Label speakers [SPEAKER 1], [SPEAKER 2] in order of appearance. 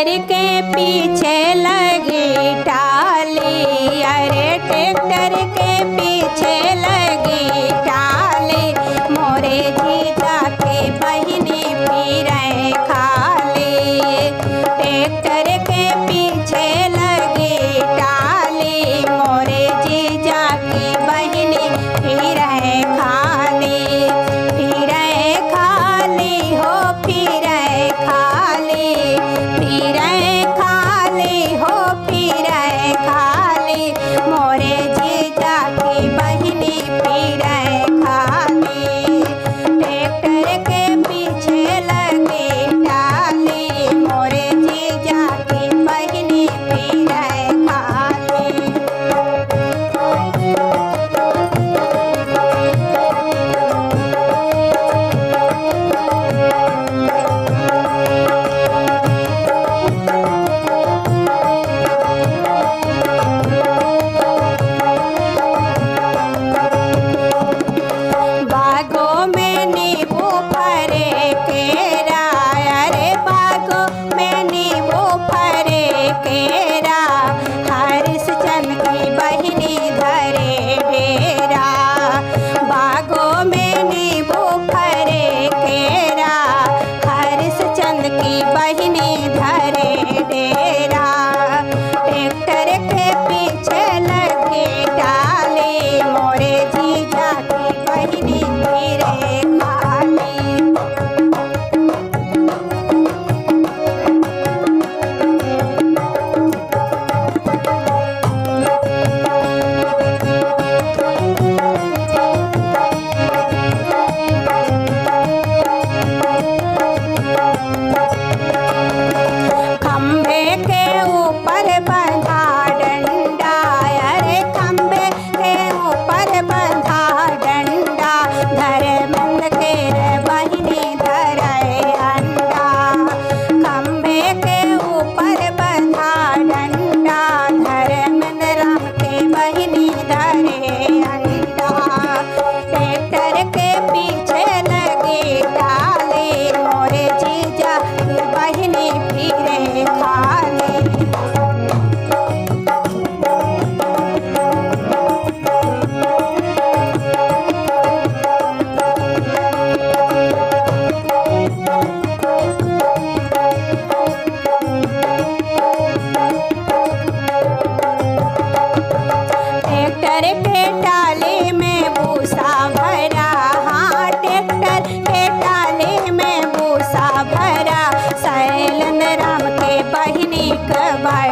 [SPEAKER 1] Tractor के पीछे लगी टाली, अरे ट्रैक्टर के पीछे लगी टाली, मोरे जीजा के बहिनी फिरे खाली। ट्रैक्टर के पीछे लगी टाली, मोरे जीजा की बहिनी फिरे खाली, फिरे खाली हो फिरे खाली, फिरे खाली हो फिरे खाली, मोरे जीजा की बहिनी फिरे खाली। ट्रैक्टर के पीछे लगी टाली, मोरे जीजा की बहिनी फिरे खाली। बागों में नींबू फरे केरा, अरे बागों में नींबू फरे केरा, हरिश्चंद्र की बहिनी धरे डेरा। बागों में नींबू फरे केरा, हरिश्चंद्र की बहिनी धरे डेरा। ट्रैक्टर के पीछे लगी टाली, मोरे जीजा की बहिनी फिरे खाली। खंबे के ऊपर बंधा डंडा, अरे खंबे के ऊपर बंधा डंडा, धर्मेंद्र के बहिनी धरे अंडा। खंबे के ऊपर बंधा डंडा, धर्मेंद्र राम के बहिनी धरे अंडा। ट्रैक्टर के पीछे लगी टाली, मोरे जीजा की बहिनी फिरे खाली। ट्रैक्टर के टाली में भूसा भरा, हाँ ट्रैक्टर के टाली में भूसा भरा, शैलेंद्र राम के बहिनी कबाड़